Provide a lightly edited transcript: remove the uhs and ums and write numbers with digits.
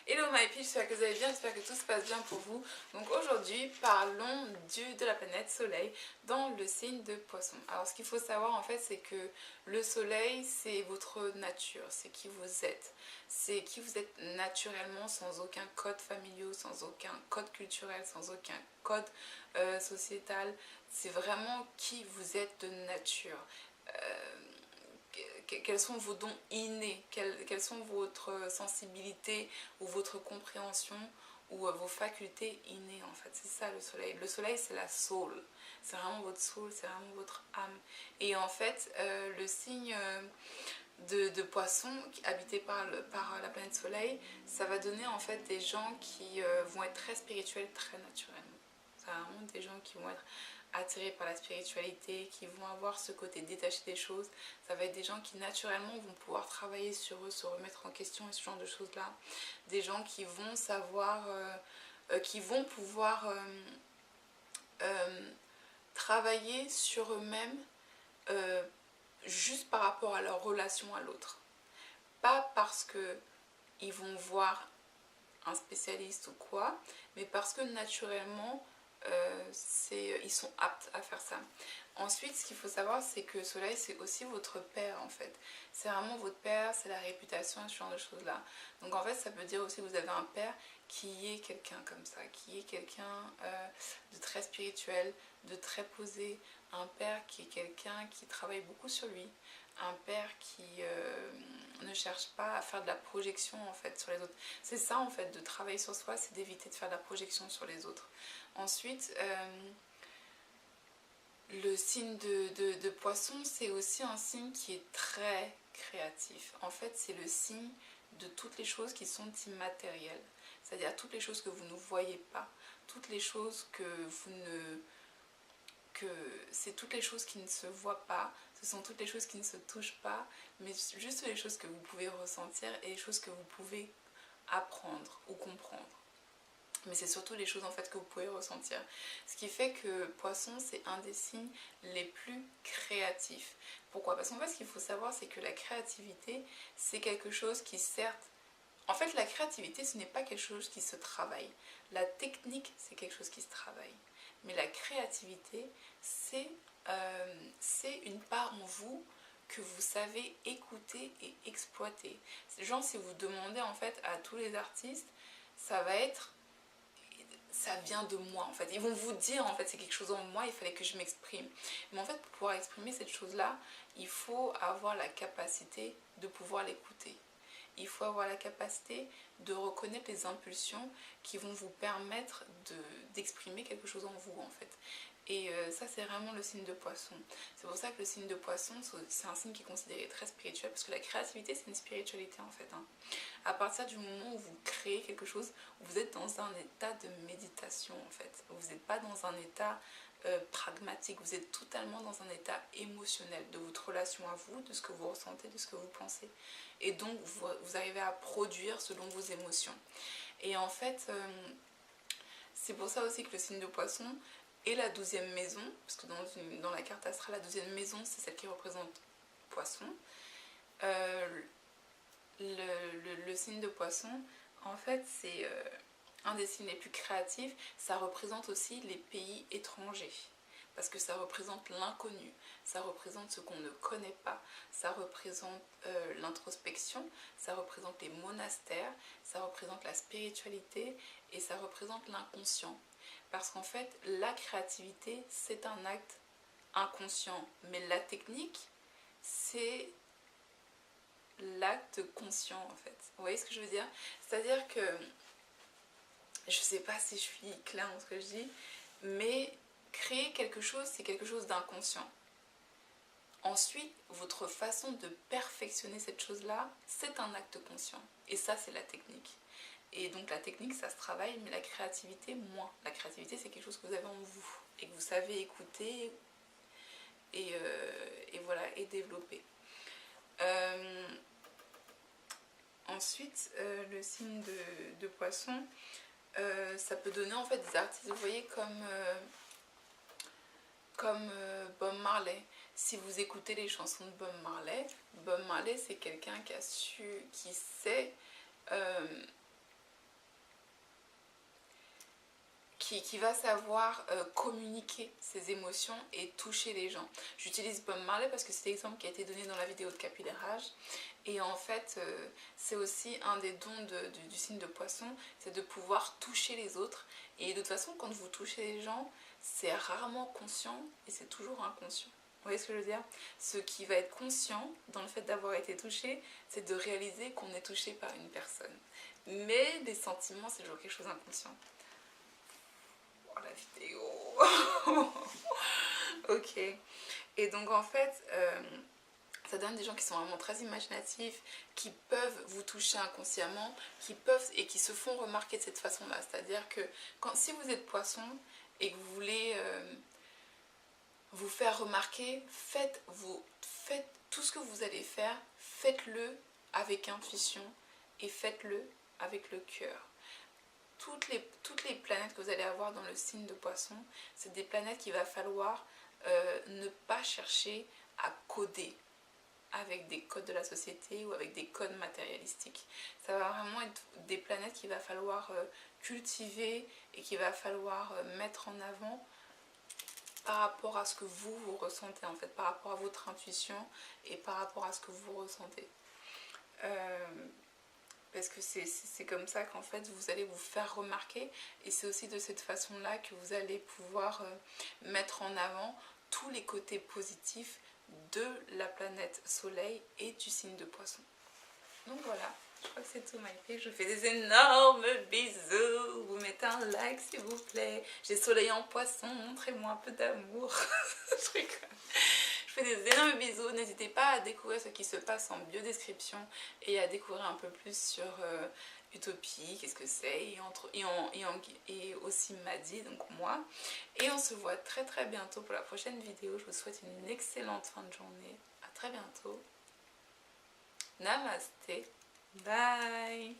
Hello my people, j'espère que vous allez bien, j'espère que tout se passe bien pour vous. Donc aujourd'hui, parlons de la planète Soleil dans le signe de Poisson. Alors ce qu'il faut savoir en fait, c'est que le Soleil, c'est votre nature, c'est qui vous êtes. C'est qui vous êtes naturellement, sans aucun code familial, sans aucun code culturel, sans aucun code sociétal. C'est vraiment qui vous êtes de nature. Quels sont vos dons innés, quelles sont votre sensibilité ou votre compréhension ou vos facultés innées en fait. C'est ça le soleil. Le soleil c'est la soul, c'est vraiment votre soul, c'est vraiment votre âme. Et en fait le signe de poisson habité par la planète soleil, ça va donner en fait des gens qui vont être très spirituels très naturellement. C'est vraiment des gens qui vont être attirés par la spiritualité, qui vont avoir ce côté détaché des choses. Ça va être des gens qui naturellement vont pouvoir travailler sur eux, se remettre en question et ce genre de choses-là. Des gens qui vont savoir, qui vont pouvoir travailler sur eux-mêmes juste par rapport à leur relation à l'autre. Pas parce qu'ils vont voir un spécialiste ou quoi, mais parce que naturellement, ils sont aptes à faire ça. Ensuite, ce qu'il faut savoir, c'est que Soleil, c'est aussi votre père en fait. C'est vraiment votre père, c'est la réputation, ce genre de choses-là. Donc en fait, ça veut dire aussi que vous avez un père qui est quelqu'un comme ça, qui est quelqu'un de très spirituel, de très posé, un père qui est quelqu'un qui travaille beaucoup sur lui, un père qui ne cherche pas à faire de la projection en fait sur les autres. C'est ça en fait, de travailler sur soi, c'est d'éviter de faire de la projection sur les autres. Ensuite, le signe de poisson, c'est aussi un signe qui est très créatif. En fait, c'est le signe de toutes les choses qui sont immatérielles. C'est-à-dire toutes les choses que vous ne voyez pas, toutes les choses que vous ne... c'est toutes les choses qui ne se voient pas, ce sont toutes les choses qui ne se touchent pas, mais juste les choses que vous pouvez ressentir et les choses que vous pouvez apprendre ou comprendre. Mais c'est surtout les choses en fait que vous pouvez ressentir. Ce qui fait que Poisson, c'est un des signes les plus créatifs. Pourquoi? Parce qu'en fait, ce qu'il faut savoir, c'est que la créativité, c'est quelque chose qui certes... En fait, la créativité, ce n'est pas quelque chose qui se travaille. La technique, c'est quelque chose qui se travaille. Mais la créativité, c'est une part en vous que vous savez écouter et exploiter. Genre, si vous demandez en fait à tous les artistes, ça va être... ça vient de moi en fait. Ils vont vous dire en fait c'est quelque chose en moi, il fallait que je m'exprime. Mais en fait pour pouvoir exprimer cette chose-là, il faut avoir la capacité de pouvoir l'écouter. Il faut avoir la capacité de reconnaître les impulsions qui vont vous permettre d'exprimer quelque chose en vous en fait. Et ça c'est vraiment le signe de poisson. C'est pour ça que le signe de poisson c'est un signe qui est considéré très spirituel, parce que la créativité c'est une spiritualité en fait. À partir du moment où vous créez quelque chose, vous êtes dans un état de méditation en fait. Vous n'êtes pas dans un état pragmatique, vous êtes totalement dans un état émotionnel de votre relation à vous, de ce que vous ressentez, de ce que vous pensez. Et donc vous arrivez à produire selon vos émotions. Et en fait, c'est pour ça aussi que le signe de poisson est la 12e maison, parce que dans la carte astrale, la 12e maison, c'est celle qui représente poisson. Le signe de poisson, en fait, c'est un des signes les plus créatifs. Ça représente aussi les pays étrangers, parce que ça représente l'inconnu, ça représente ce qu'on ne connaît pas, ça représente l'introspection, ça représente les monastères, ça représente la spiritualité et ça représente l'inconscient. Parce qu'en fait, la créativité, c'est un acte inconscient, mais la technique, c'est l'acte conscient en fait. Vous voyez ce que je veux dire? C'est-à-dire que, je sais pas si je suis claire dans ce que je dis, mais créer quelque chose, c'est quelque chose d'inconscient. Ensuite, votre façon de perfectionner cette chose-là, c'est un acte conscient. Et ça, c'est la technique. Et donc la technique, ça se travaille, mais la créativité, moins. La créativité, c'est quelque chose que vous avez en vous et que vous savez écouter et voilà, et développer. Ensuite, le signe de poisson, ça peut donner en fait des artistes, vous voyez, comme Bob Marley. Si vous écoutez les chansons de Bob Marley c'est quelqu'un qui sait qui va savoir communiquer ses émotions et toucher les gens. J'utilise Bob Marley parce que c'est l'exemple qui a été donné dans la vidéo de capillérage. Et en fait, c'est aussi un des dons du signe de poisson, c'est de pouvoir toucher les autres. Et de toute façon, quand vous touchez les gens, c'est rarement conscient et c'est toujours inconscient. Vous voyez ce que je veux dire? Ce qui va être conscient dans le fait d'avoir été touché, c'est de réaliser qu'on est touché par une personne. Mais les sentiments, c'est toujours quelque chose d'inconscient. Oh, la vidéo. Ok. Et donc en fait, ça donne des gens qui sont vraiment très imaginatifs, qui peuvent vous toucher inconsciemment, qui peuvent et qui se font remarquer de cette façon-là. C'est-à-dire que si vous êtes poisson et que vous voulez vous faire remarquer, faites tout ce que vous allez faire, faites-le avec intuition et faites-le avec le cœur. Toutes les planètes que vous allez avoir dans le signe de poisson, c'est des planètes qu'il va falloir ne pas chercher à coder avec des codes de la société ou avec des codes matérialistiques. Ça va vraiment être des planètes qu'il va falloir cultiver et qu'il va falloir mettre en avant par rapport à ce que vous ressentez en fait, par rapport à votre intuition et par rapport à ce que vous ressentez. Parce que c'est comme ça qu'en fait vous allez vous faire remarquer et c'est aussi de cette façon-là que vous allez pouvoir mettre en avant tous les côtés positifs de la planète Soleil et du signe de Poisson. Donc voilà, je crois que c'est tout, my fille. Je vous fais des énormes bisous. Vous mettez un like s'il vous plaît. J'ai Soleil en Poisson, montrez-moi un peu d'amour. Je rigole. Je fais des énormes bisous. N'hésitez pas à découvrir ce qui se passe en biodescription et à découvrir un peu plus sur Utopie, qu'est-ce que c'est, et aussi Madi, donc moi. Et on se voit très très bientôt pour la prochaine vidéo. Je vous souhaite une excellente fin de journée. À très bientôt. Namasté. Bye.